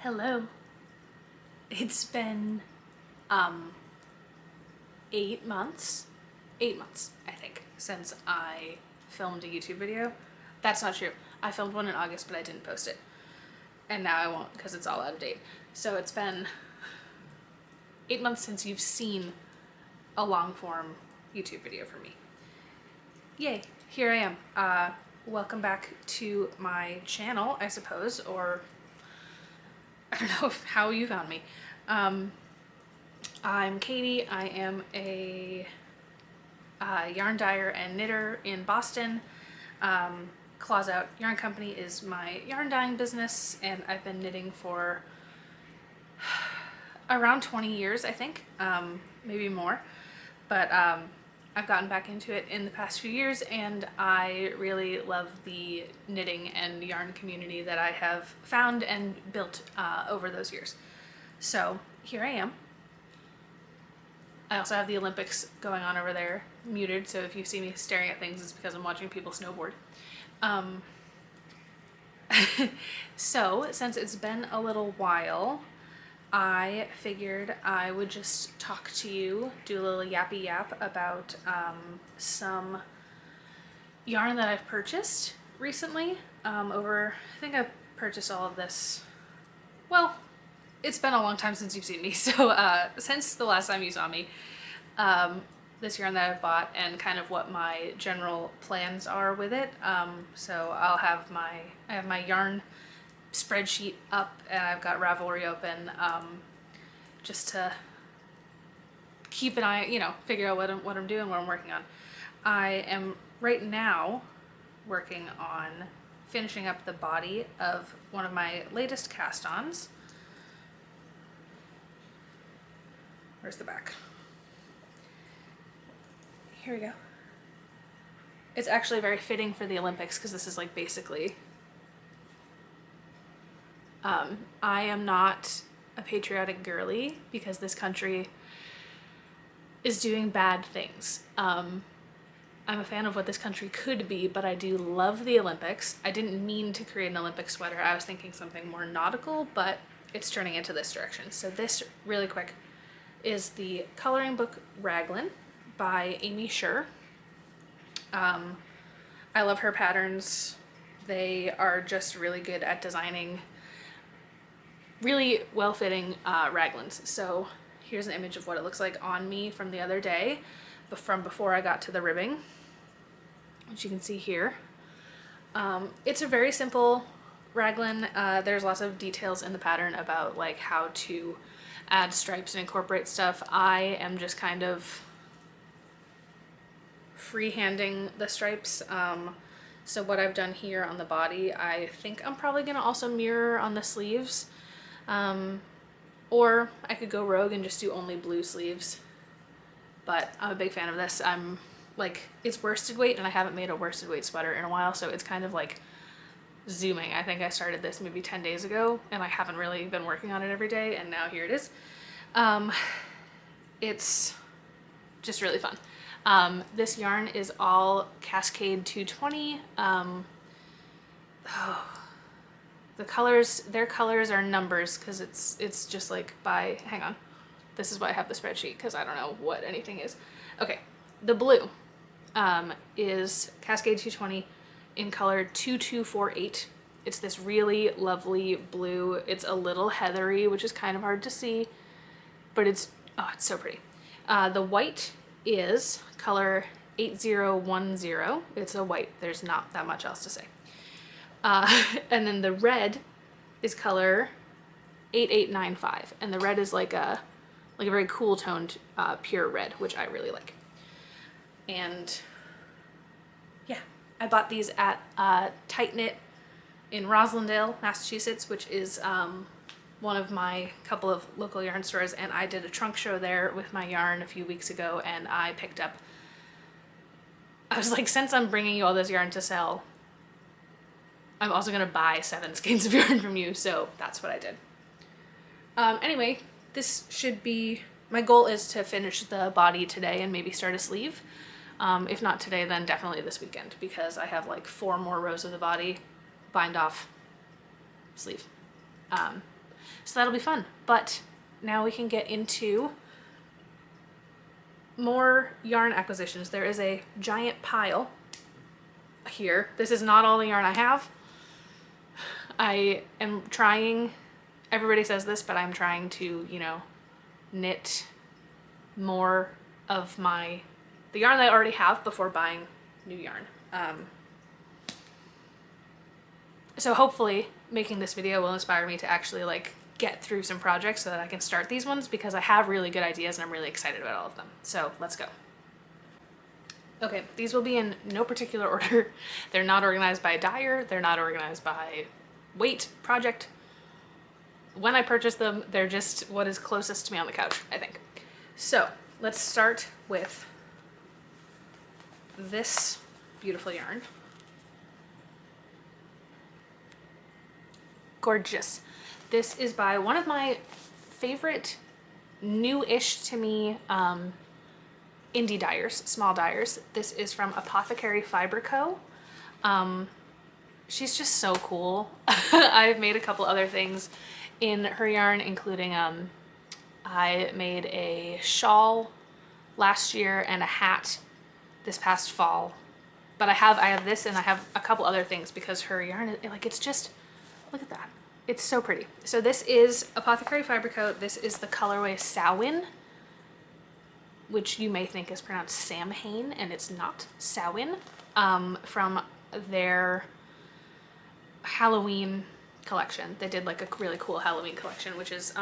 Hello. It's been 8 months. 8 months, I think, since I filmed a YouTube video. That's not true. I filmed one in August, but I didn't post it. And now I won't because it's all out of date. So it's been 8 months since you've seen a long form YouTube video from me. Yay, here I am. Welcome back to my channel, I suppose, or I don't know how you found me. I'm Katie. I am a yarn dyer and knitter in Boston. Claws Out Yarn Company is my yarn dyeing business, and I've been knitting for around 20 years, I think, maybe more. But I've gotten back into it in the past few years, and I really love the knitting and yarn community that I have found and built over those years. So here I am. I also have the Olympics going on over there, muted, so if you see me staring at things, it's because I'm watching people snowboard. So, since it's been a little while, I figured I would just talk to you, do a little yappy yap about some yarn that I've purchased recently. I think I've purchased all of this, well, it's been a long time since you've seen me, so since the last time you saw me, this yarn that I've bought and kind of what my general plans are with it. So I have my yarn spreadsheet up, and I've got Ravelry open, just to keep an eye, figure out what I'm doing, what I'm working on. I am right now working on finishing up the body of one of my latest cast-ons. Where's the back? Here we go. It's actually very fitting for the Olympics because this is like basically... I am not a patriotic girly because this country is doing bad things. I'm a fan of what this country could be, but I do love the Olympics. I didn't mean to create an Olympic sweater. I was thinking something more nautical, but it's turning into this direction. So this, really quick, is the coloring book Raglan by Amy Sher. I love her patterns. They are just really good at designing really well-fitting raglans. So here's an image of what it looks like on me from the other day, but from before I got to the ribbing, which you can see here. It's a very simple raglan. There's lots of details in the pattern about like how to add stripes and incorporate stuff. I am just kind of freehanding the stripes. So what I've done here on the body, I think I'm probably gonna also mirror on the sleeves. Or I could go rogue and just do only blue sleeves. But I'm a big fan of this. I'm like, it's worsted weight, and I haven't made a worsted weight sweater in a while, so it's kind of like zooming. I think I started this maybe 10 days ago, and I haven't really been working on it every day, and now here it is. It's just really fun. This yarn is all Cascade 220. Their colors are numbers because it's just like by, hang on. This is why I have the spreadsheet, because I don't know what anything is. Okay, the blue is Cascade 220 in color 2248. It's this really lovely blue. It's a little heathery, which is kind of hard to see, but it's so pretty. The white is color 8010. It's a white. There's not that much else to say. And then the red is color 8895, and the red is like a very cool toned pure red, which I really like. And yeah, I bought these at Tight Knit in Roslindale, Massachusetts, which is one of my couple of local yarn stores, and I did a trunk show there with my yarn a few weeks ago, and I picked up, I was like, since I'm bringing you all this yarn to sell, I'm also gonna buy 7 skeins of yarn from you, so that's what I did. Anyway, this should be, my goal is to finish the body today and maybe start a sleeve. If not today, then definitely this weekend, because I have like 4 more rows of the body, bind off, sleeve. So that'll be fun. But now we can get into more yarn acquisitions. There is a giant pile here. This is not all the yarn I have. I am trying, everybody says this, but I'm trying to, you know, knit more of the yarn that I already have before buying new yarn. So hopefully making this video will inspire me to actually like get through some projects so that I can start these ones, because I have really good ideas and I'm really excited about all of them. So let's go. Okay, these will be in no particular order. They're not organized by dyer. They're not organized by weight, project. When I purchased them, they're just what is closest to me on the couch, I think. So let's start with this beautiful yarn. Gorgeous. This is by one of my favorite new-ish to me indie dyers, small dyers. This is from Apothecary Fiber Co. She's just so cool. I've made a couple other things in her yarn, including I made a shawl last year and a hat this past fall. But I have this and I have a couple other things because her yarn, like, it's just, look at that. It's so pretty. So this is Apothecary Fiber Co. This is the colorway Samhain, which you may think is pronounced Samhain, and it's not. Samhain, from their Halloween collection. They did like a really cool Halloween collection, which is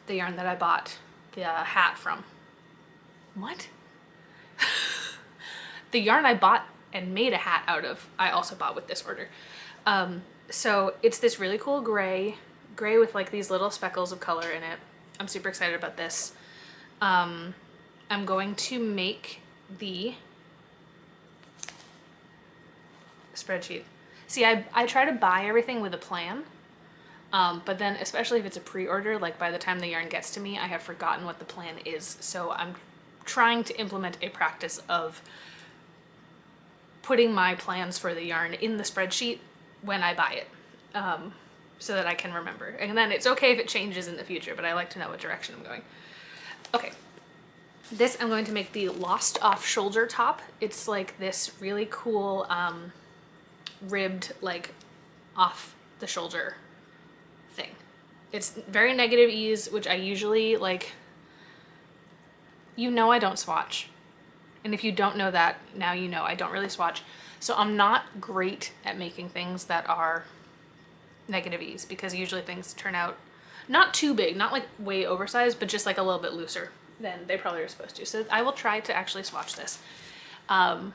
the yarn that I bought the hat from. What? The yarn I bought and made a hat out of, I also bought with this order. So it's this really cool gray with like these little speckles of color in it. I'm super excited about this. I'm going to make the spreadsheet. See, I try to buy everything with a plan, but then especially if it's a pre-order, like by the time the yarn gets to me, I have forgotten what the plan is. So I'm trying to implement a practice of putting my plans for the yarn in the spreadsheet when I buy it, so that I can remember. And then it's okay if it changes in the future, but I like to know what direction I'm going. Okay, this I'm going to make the Lost Off shoulder top. It's like this really cool ribbed, like off the shoulder thing. It's very negative ease, which I usually like, you know, I don't swatch. And if you don't know that, now you know I don't really swatch. So I'm not great at making things that are negative ease, because usually things turn out not too big, not like way oversized, but just like a little bit looser than they probably are supposed to. So I will try to actually swatch this. And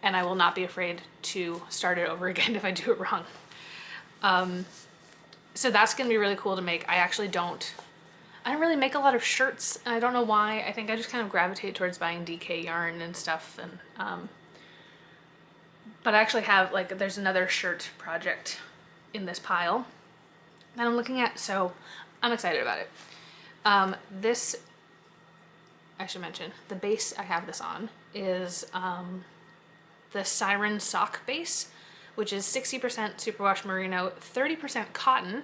I will not be afraid to start it over again if I do it wrong. So that's gonna be really cool to make. I don't really make a lot of shirts, and I don't know why. I think I just kind of gravitate towards buying DK yarn and stuff. And but I actually have, like, there's another shirt project in this pile that I'm looking at, so I'm excited about it. This, I should mention, the base I have this on is the Siren Sock base, which is 60% superwash merino, 30% cotton,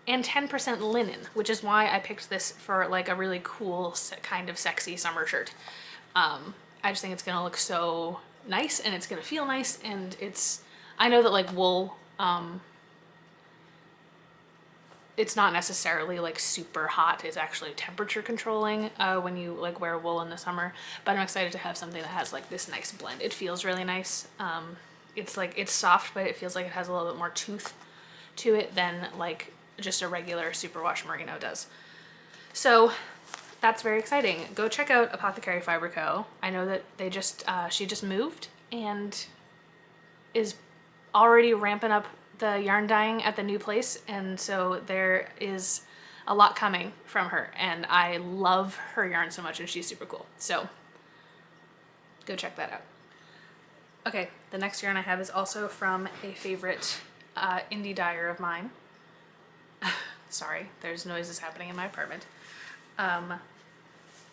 and 10% linen, which is why I picked this for like a really cool kind of sexy summer shirt. I just think it's gonna look so nice, and it's gonna feel nice, and I know that like wool, it's not necessarily like super hot. It's actually temperature controlling when you like wear wool in the summer, but I'm excited to have something that has like this nice blend. It feels really nice. It's soft, but it feels like it has a little bit more tooth to it than like just a regular superwash merino does. So that's very exciting. Go check out Apothecary Fiber Co. I know that they she just moved and is already ramping up the yarn dyeing at the new place, and so there is a lot coming from her, and I love her yarn so much, and she's super cool. So go check that out. Okay, the next yarn I have is also from a favorite indie dyer of mine. Sorry, there's noises happening in my apartment. I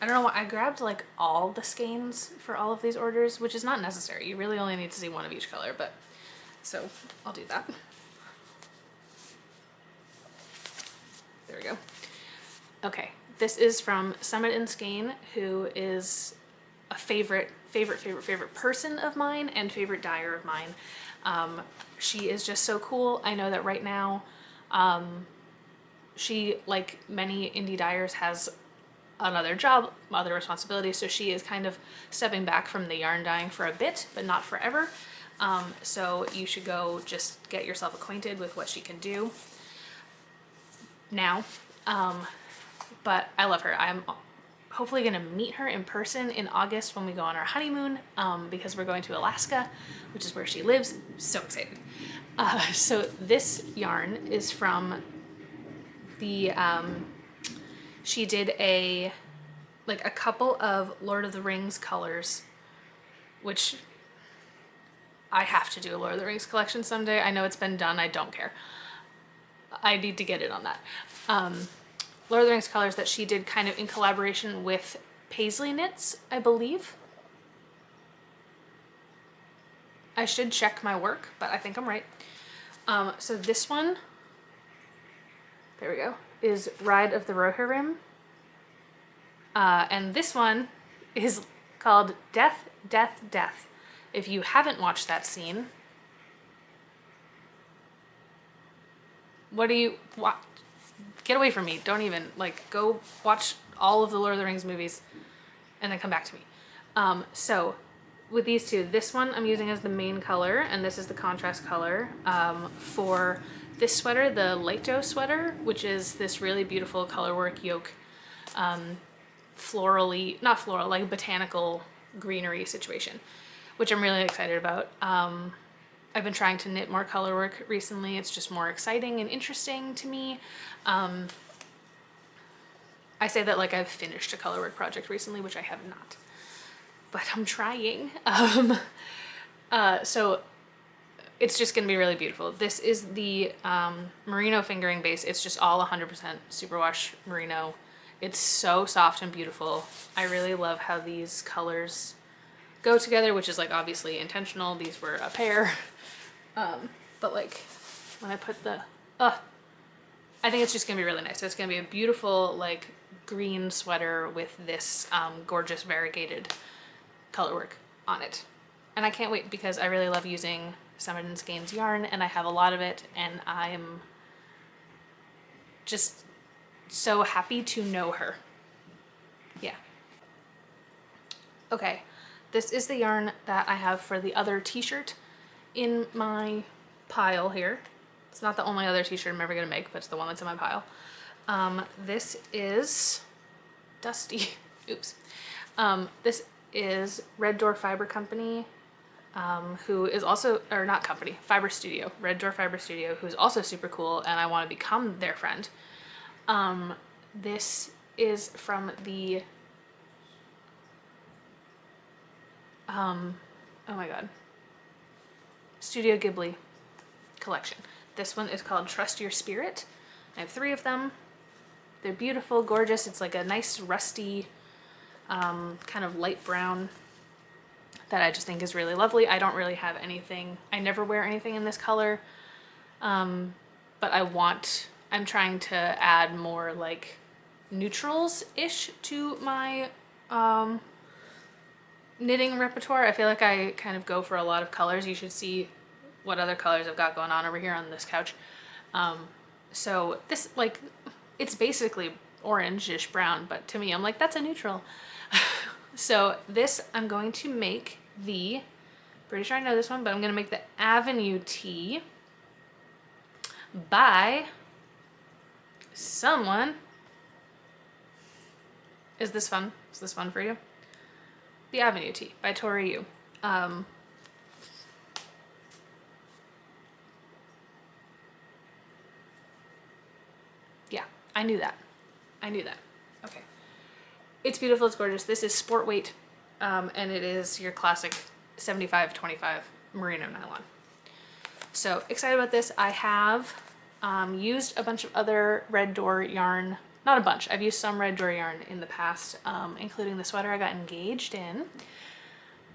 don't know why I grabbed like all the skeins for all of these orders, which is not necessary. You really only need to see one of each color, but so I'll do that. There we go. Okay, this is from Summit and Skein, who is a favorite person of mine and favorite dyer of mine. She is just so cool. I know that right now, she, like many indie dyers, has another job, other responsibilities, so she is kind of stepping back from the yarn dyeing for a bit, but not forever. So you should go just get yourself acquainted with what she can do now. But I love her. I'm hopefully going to meet her in person in August when we go on our honeymoon, because we're going to Alaska, which is where she lives. So excited. So this yarn is from the, she did a couple of Lord of the Rings colors, which I have to do a Lord of the Rings collection someday. I know it's been done. I don't care. I need to get it on that. Lord of the Rings colors that she did kind of in collaboration with Paisley Knits, I believe. I should check my work, but I think I'm right. So this one, there we go, is Ride of the Rohirrim. And this one is called Death, Death, Death. If you haven't watched that scene, what do you watch? Get away from me. Don't even, go watch all of the Lord of the Rings movies and then come back to me. So with these two, this one I'm using as the main color, and this is the contrast color. For this sweater, the Leito sweater, which is this really beautiful colorwork yoke, florally, not floral, like botanical greenery situation, which I'm really excited about. I've been trying to knit more color work recently. It's just more exciting and interesting to me. I say that like I've finished a color work project recently, which I have not, but I'm trying. So it's just gonna be really beautiful. This is the merino fingering base. It's just all 100% superwash merino. It's so soft and beautiful. I really love how these colors go together, which is like obviously intentional. These were a pair. But like when I put the, I think it's just gonna be really nice. So it's gonna be a beautiful like green sweater with this gorgeous variegated color work on it. And I can't wait because I really love using Summit and Skein's yarn, and I have a lot of it, and I'm just so happy to know her. Yeah. Okay, this is the yarn that I have for the other t-shirt in my pile here. It's not the only other t-shirt I'm ever gonna make, but it's the one that's in my pile. This is Dusty. Oops. This is Red Door Fiber Company, who is also, or not company, Fiber Studio, Red Door Fiber Studio, who's also super cool, and I want to become their friend. This is from the, oh my god, Studio Ghibli collection. This one is called Trust Your Spirit. I have 3 of them. They're beautiful, gorgeous. It's like a nice rusty, kind of light brown that I just think is really lovely. I don't really have anything, I never wear anything in this color, but I'm trying to add more like neutrals-ish to my knitting repertoire. I feel like I kind of go for a lot of colors. You should see what other colors I've got going on over here on this couch. So this, like, it's basically orange-ish brown, but to me, I'm like, that's a neutral. So this, I'm going to make the, pretty sure I know this one, but I'm gonna make the Avenue Tee by someone. Is this fun? Is this fun for you? The Avenue Tee by Tori Yu. Yeah, I knew that. I knew that. Okay. It's beautiful, it's gorgeous. This is sport weight, and it is your classic 75-25 merino nylon. So excited about this. I have used a bunch of other Red Door yarn. Not a bunch. I've used some Red Door yarn in the past, including the sweater I got engaged in.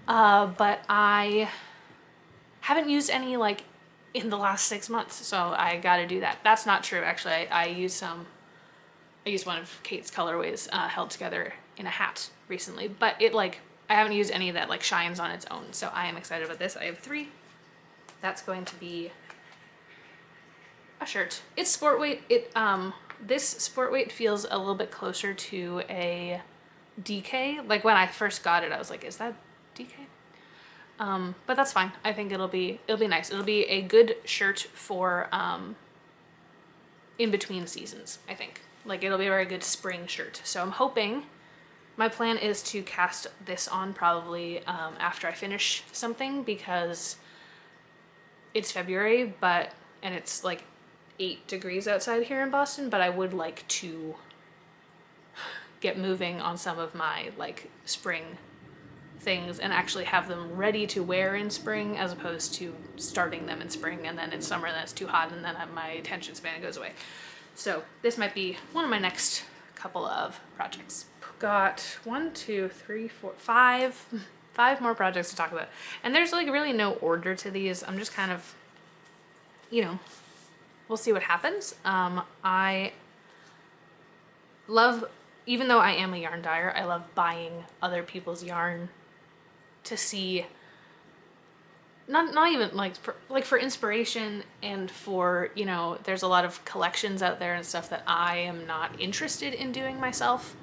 But I haven't used any in the last 6 months, so I gotta do that. That's not true, actually. I used some I used one of Kate's colorways held together in a hat recently, but it like, I haven't used any that like shines on its own. So I am excited about this. I have 3. That's going to be a shirt. It's sport weight. This sport weight feels a little bit closer to a DK. Like when I first got it, I was like, is that DK? But that's fine. I think it'll be nice. It'll be a good shirt for in between seasons, I think. Like it'll be a very good spring shirt. So I'm hoping, my plan is to cast this on probably after I finish something, because it's February, and it's like 8 degrees outside here in Boston, but I would like to get moving on some of my like spring things and actually have them ready to wear in spring, as opposed to starting them in spring and then it's summer and then it's too hot and then my attention span goes away. So this might be one of my next couple of projects. Got 1, 2, 3, 4, 5 more projects to talk about, and there's like really no order to these. I'm just kind of, you know, we'll see what happens. I love, even though I am a yarn dyer, I love buying other people's yarn to see, not even like for inspiration, and for, you know, there's a lot of collections out there and stuff that I am not interested in doing myself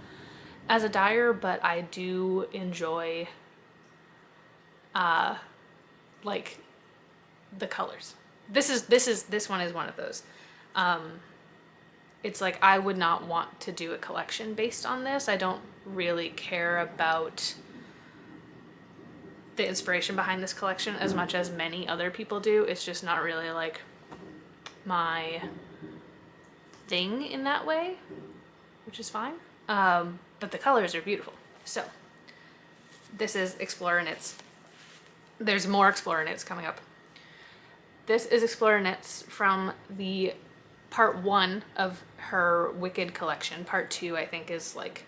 as a dyer, but I do enjoy like the colors. This one is one of those. It's like, I would not want to do a collection based on this. I don't really care about the inspiration behind this collection as much as many other people do. It's just not really like my thing in that way, which is fine. But the colors are beautiful. So this is Explorer Knits. There's more Explorer Knits coming up. This is Explorer Knits from the part 1 of her Wicked collection. Part 2, I think, is like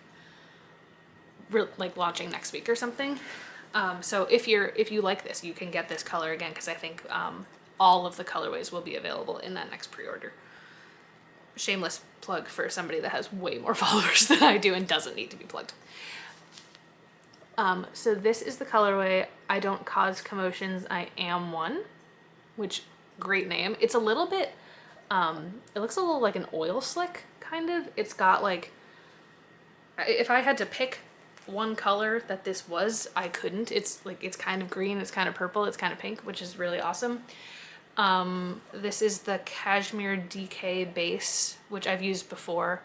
launching next week or something. So if you like this, you can get this color again, because I think all of the colorways will be available in that next pre-order. Shameless plug for somebody that has way more followers than I do and doesn't need to be plugged. So this is the colorway I Don't Cause Commotions, I Am One, which, great name. It's a little bit, it looks a little like an oil slick, kind of. It's got like, if I had to pick one color that this was, I couldn't. It's like, it's kind of green, it's kind of purple, it's kind of pink, which is really awesome. This is the Cashmere DK base, which I've used before.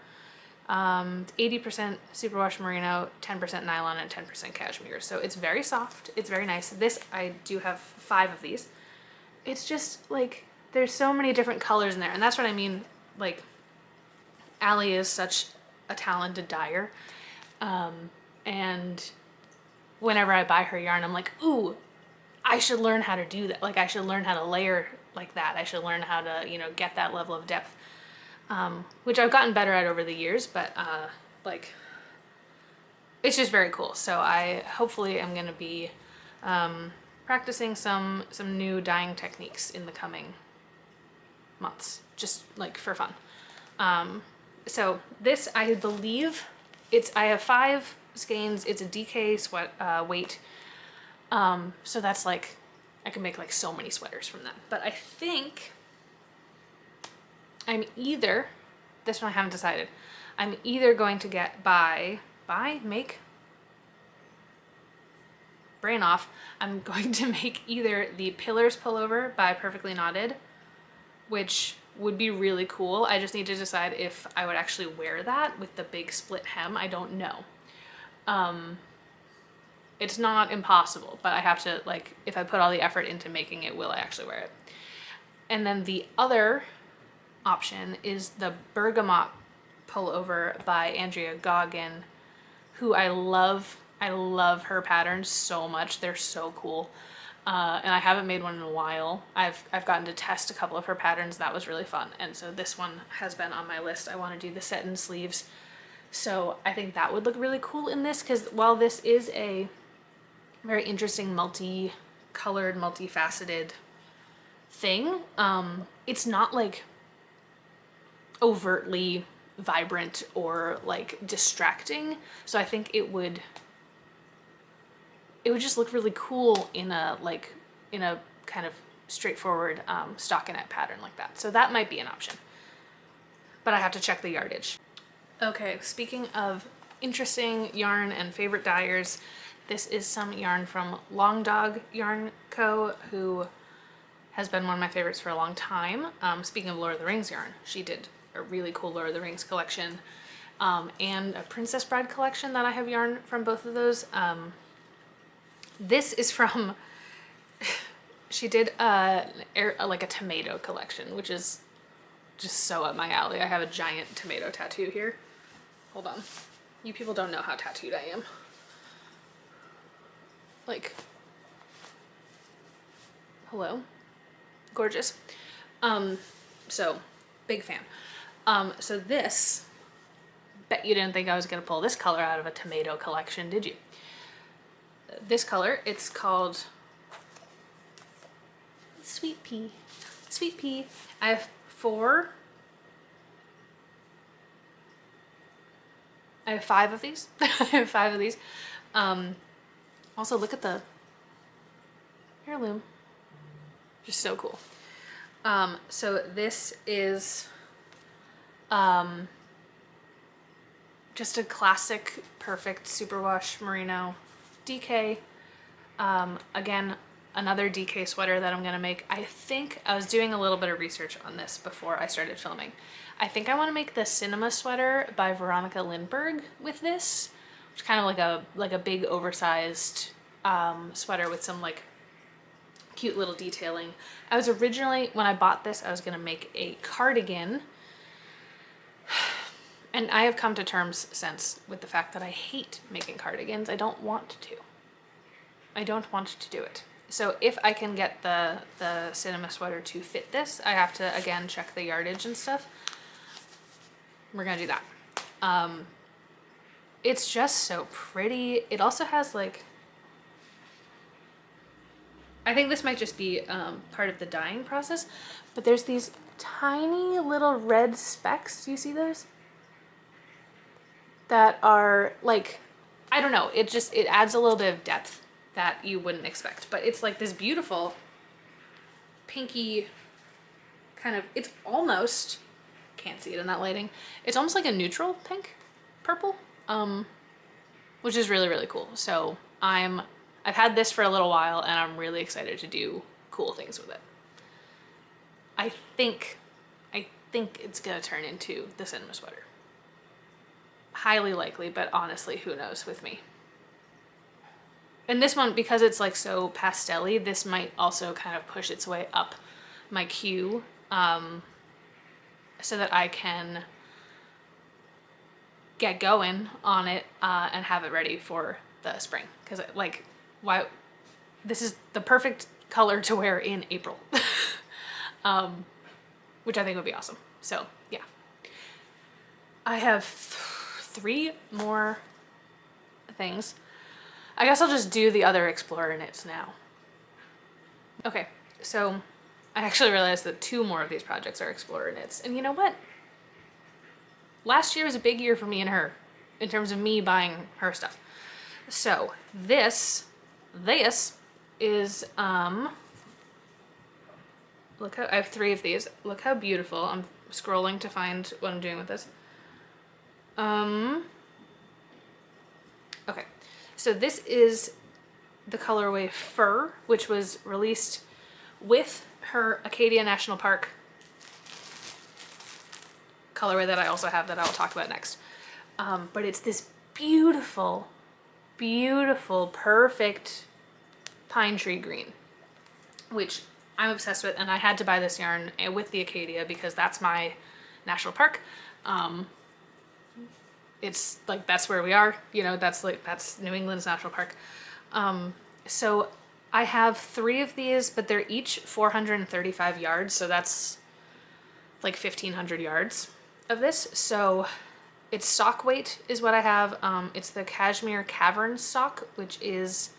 80% superwash merino, 10% nylon, and 10% cashmere. So it's very soft. It's very nice. This, I do have 5 of these. It's just like, there's so many different colors in there. And that's what I mean. Like, Allie is such a talented dyer. And whenever I buy her yarn, I'm like, ooh, I should learn how to do that. Like, I should learn how to layer like that. I should learn how to, you know, get that level of depth. Which I've gotten better at over the years, but like, it's just very cool. So I hopefully am going to be practicing some new dyeing techniques in the coming months, just like for fun. So this, I believe I have 5 skeins. It's a DK sweat weight. So that's like, I can make like so many sweaters from that. But I think I'm either, this one I haven't decided, I'm either going to get make, brain off, I'm going to make either the Pillars pullover by Perfectly Knotted, which would be really cool. I just need to decide if I would actually wear that with the big split hem. I don't know. It's not impossible, but I have to, like, if I put all the effort into making it, will I actually wear it? And then the other option is the Bergamot pullover by Andrea Goggin, who I love. I love her patterns so much. They're so cool. And I haven't made one in a while. I've gotten to test a couple of her patterns. That was really fun. And so this one has been on my list. I want to do the set-in sleeves. So I think that would look really cool in this, because while this is a very interesting multi-colored, multifaceted thing, it's not like overtly vibrant or like distracting. So I think it would just look really cool in a kind of straightforward stockinette pattern like that. So that might be an option, but I have to check the yardage. Okay, speaking of interesting yarn and favorite dyers, this is some yarn from Long Dog Yarn Co., who has been one of my favorites for a long time. Speaking of Lord of the Rings yarn, she did a really cool Lord of the Rings collection and a Princess Bride collection that I have yarn from both of those. This is from, she did like a tomato collection, which is just so up my alley. I have a giant tomato tattoo here. Hold on. You people don't know how tattooed I am. Like, hello? Gorgeous. So, big fan. So this, bet you didn't think I was gonna pull this color out of a tomato collection, did you? This color, it's called Sweet Pea. Sweet Pea. I have 5 of these. I have 5 of these. Also, look at the heirloom. Just so cool. So this is just a classic, perfect superwash merino DK. Again, another DK sweater that I'm gonna make. I think I was doing a little bit of research on this before I started filming. I think I want to make the Cinema sweater by Veronica Lindberg with this, which is kind of like a big oversized sweater with some like cute little detailing. I was originally, when I bought this, I was gonna make a cardigan, and I have come to terms since with the fact that I hate making cardigans. I don't want to. I don't want to do it. So if I can get the Cinema sweater to fit this, I have to again check the yardage and stuff. We're gonna do that. It's just so pretty. It also has like, I think this might just be part of the dyeing process, but there's these tiny little red specks. Do you see those? That are like, I don't know, it adds a little bit of depth that you wouldn't expect, but it's like this beautiful pinky kind of, it's almost, can't see it in that lighting, it's almost like a neutral pink, purple, which is really, really cool. So I've had this for a little while and I'm really excited to do cool things with it. I think it's gonna turn into the Cinema sweater. Highly likely, but honestly, who knows with me. And this one, because it's like so pastel-y, this might also kind of push its way up my queue, so that I can get going on it and have it ready for the spring. Because like, why? This is the perfect color to wear in April, which I think would be awesome. So yeah, I have 3 more things. I guess I'll just do the other Explorer knits now. Okay, so I actually realized that 2 more of these projects are Explorer knits. And you know what? Last year was a big year for me and her in terms of me buying her stuff. So this is, look how, I have 3 of these. Look how beautiful. I'm scrolling to find what I'm doing with this. Okay, so this is the colorway Fur, which was released with her Acadia National Park colorway that I also have that I will talk about next. But it's this beautiful, beautiful, perfect pine tree green, which I'm obsessed with, and I had to buy this yarn with the Acadia because that's my national park. It's like, that's where we are, you know, that's New England's national park. So I have 3 of these, but they're each 435 yards. So that's like 1,500 yards of this. So its sock weight is what I have. It's the Cashmere Cavern sock, which is,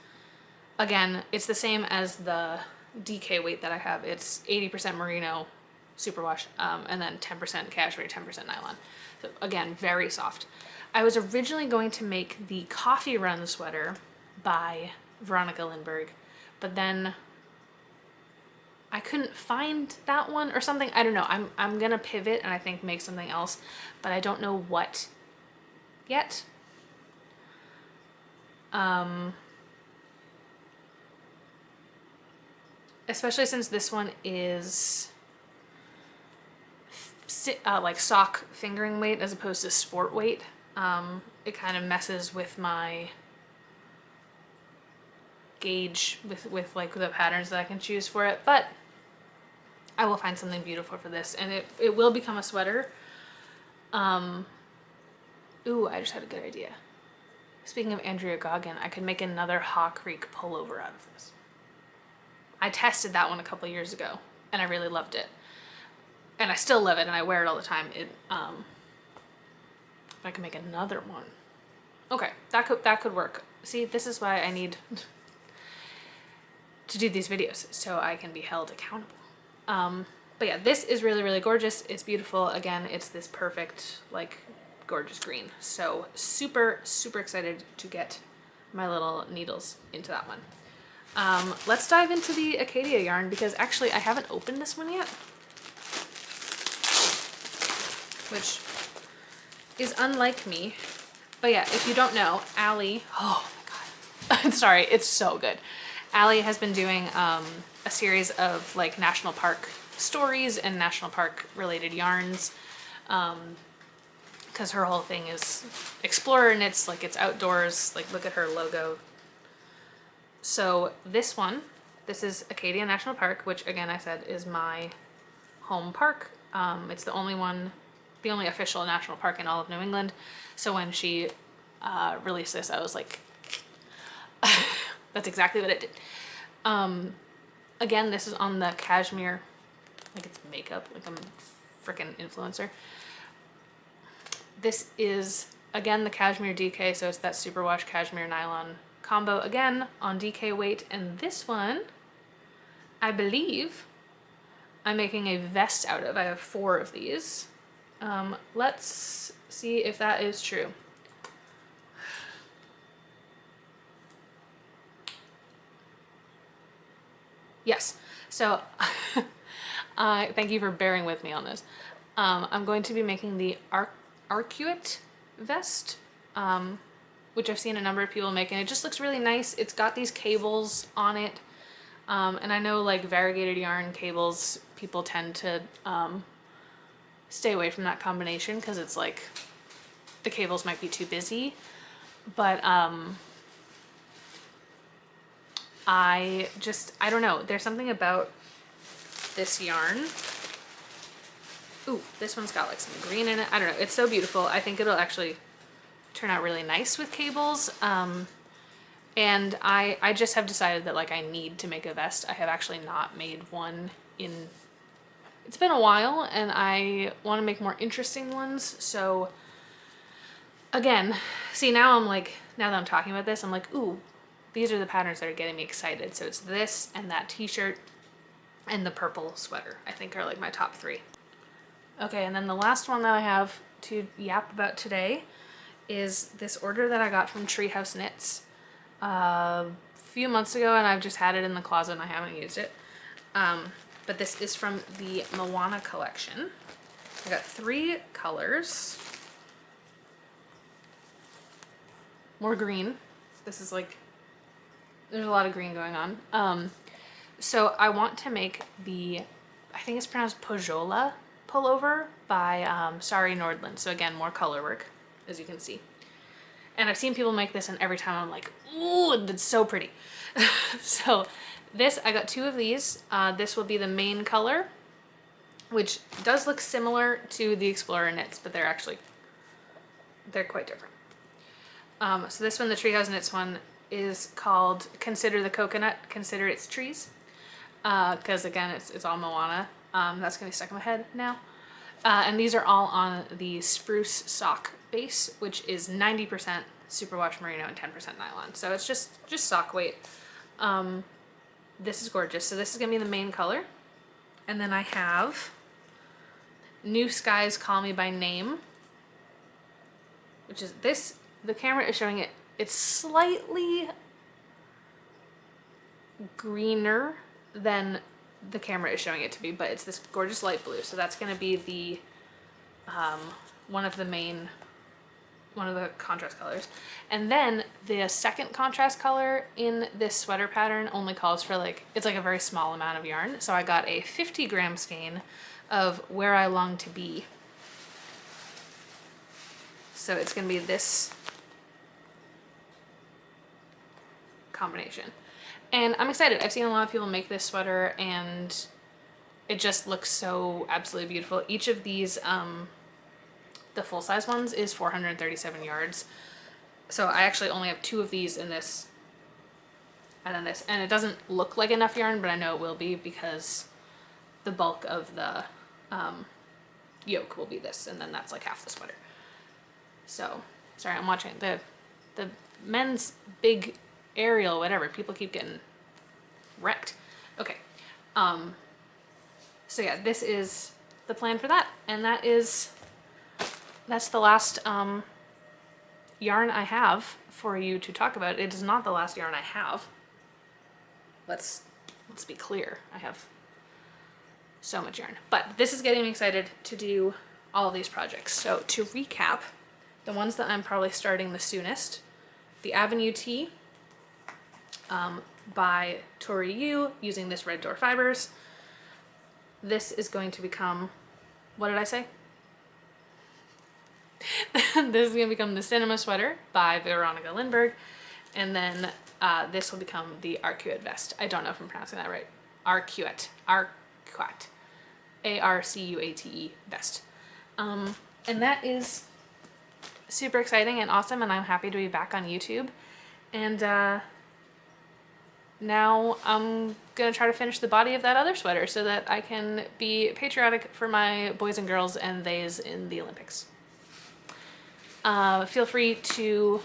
again, it's the same as the DK weight that I have. It's 80% merino, superwash, and then 10% cashmere, 10% nylon. So again, very soft. I was originally going to make the Coffee Run sweater by Veronica Lindbergh, but then I couldn't find that one or something. I don't know. I'm gonna pivot and I think make something else, but I don't know what yet. Especially since this one is like sock fingering weight as opposed to sport weight. It kind of messes with my gauge with like the patterns that I can choose for it, but I will find something beautiful for this, and it will become a sweater. Ooh, I just had a good idea. Speaking of Andrea Goggin, I could make another Haw Creek pullover out of this. I tested that one a couple years ago and I really loved it. And I still love it and I wear it all the time. If I can make another one. Okay, that could work. See, this is why I need to do these videos, so I can be held accountable. But yeah, this is really, really gorgeous. It's beautiful. Again, it's this perfect, like, gorgeous green. So super, super excited to get my little needles into that one. Let's dive into the Acadia yarn, because actually I haven't opened this one yet, which is unlike me. But yeah, if you don't know, Allie, oh my God, sorry, it's so good. Allie has been doing a series of like national park stories and national park related yarns, because her whole thing is explorer knits, like it's outdoors, like look at her logo. So this is Acadia National Park, which again I said is my home park. It's the only official national park in all of New England. So when she released this, I was like, that's exactly what it did. Again, this is on the cashmere, like it's makeup, like I'm a freaking influencer. This is, again, the cashmere DK, so it's that superwash cashmere nylon combo, again, on DK weight. And this one, I believe I'm making a vest out of. I have 4 of these. Let's see if that is true. Yes, so thank you for bearing with me on this. I'm going to be making the Arcuate vest, which I've seen a number of people make, and it just looks really nice. It's got these cables on it, and I know like variegated yarn cables, people tend to stay away from that combination because it's like the cables might be too busy, but I don't know. There's something about this yarn. Ooh, this one's got like some green in it. I don't know. It's so beautiful. I think it'll actually turn out really nice with cables. And I just have decided that like I need to make a vest. I have actually not made one in, it's been a while, and I want to make more interesting ones. So again, see, now I'm like, now that I'm talking about this, I'm like, ooh, these are the patterns that are getting me excited. So it's this and that t-shirt and the purple sweater, I think are like my top 3. Okay, and then the last one that I have to yap about today is this order that I got from Treehouse Knits a few months ago, and I've just had it in the closet and I haven't used it. But this is from the Moana collection. I got 3 colors. More green. This is like, there's a lot of green going on. So I want to make the, I think it's pronounced Pojola pullover by Sari Nordland. So again, more color work, as you can see. And I've seen people make this, and every time I'm like, ooh, that's so pretty. So this, I got 2 of these. This will be the main color, which does look similar to the Explorer knits, but they're quite different. So this one, the Treehouse Knits one, is called Consider the Coconut, Consider Its Trees. Because again, it's all Moana. That's gonna be stuck in my head now. And these are all on the spruce sock base, which is 90% superwash merino and 10% nylon. So it's just sock weight. This is gorgeous. So this is gonna be the main color. And then I have New Skies Call Me by Name, which is this. The camera is showing it. It's slightly greener than the camera is showing it to be, but it's this gorgeous light blue. So that's going to be the one of the contrast colors. And then the second contrast color in this sweater pattern only calls for it's like a very small amount of yarn. So I got a 50-gram skein of Where I Long to Be. So it's going to be this combination. And I'm excited. I've seen a lot of people make this sweater and it just looks so absolutely beautiful. Each of these, the full-size ones is 437 yards. So I actually only have 2 of these in this and then this. And it doesn't look like enough yarn, but I know it will be because the bulk of the yoke will be this, and then that's like half the sweater. So, sorry, I'm watching the men's big aerial, whatever. People keep getting wrecked. Okay. So yeah, this is the plan for that. And that's the last yarn I have for you to talk about. It is not the last yarn I have. Let's be clear. I have so much yarn. But this is getting me excited to do all of these projects. So to recap, the ones that I'm probably starting the soonest, the Avenue Tee by Tori Yu using this Red Door Fibers. This is going to become, what did I say? This is going to become the Cinema Sweater by Veronica Lindberg. And then this will become the Arcuate Vest. I don't know if I'm pronouncing that right. Arcuate. A-R-C-U-A-T-E Vest. And that is super exciting and awesome, and I'm happy to be back on YouTube. And now I'm gonna try to finish the body of that other sweater so that I can be patriotic for my boys and girls and theys in the Olympics. Feel free to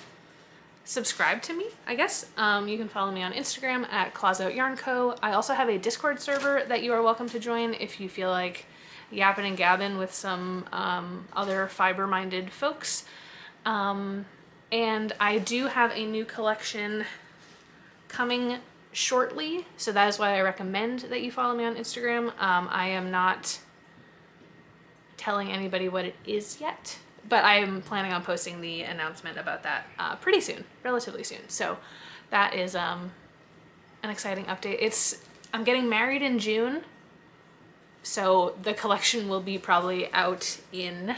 subscribe to me, I guess. You can follow me on Instagram at Closeout Yarn Co. I also have a Discord server that you are welcome to join if you feel like yapping and gabbing with some other fiber-minded folks. And I do have a new collection coming shortly, so that is why I recommend that you follow me on Instagram. I am not telling anybody what it is yet, but I am planning on posting the announcement about that pretty soon, relatively soon. So that is an exciting update. I'm getting married in June, so the collection will be probably out in...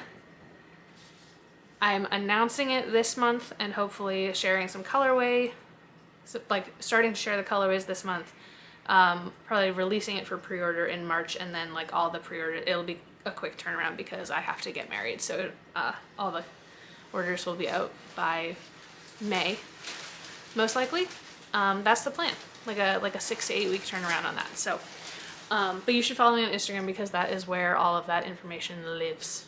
I'm announcing it this month and hopefully sharing some colorway, so starting to share the colorways this month. Probably releasing it for pre-order in March, and then all the pre-order, it'll be a quick turnaround because I have to get married. So all the orders will be out by May, most likely. That's the plan, like a 6 to 8 week turnaround on that. So, but you should follow me on Instagram because that is where all of that information lives.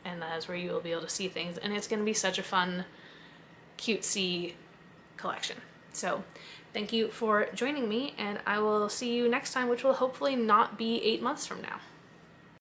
And that is where you will be able to see things. And it's going to be such a fun, cutesy collection. So thank you for joining me, and I will see you next time, which will hopefully not be 8 months from now.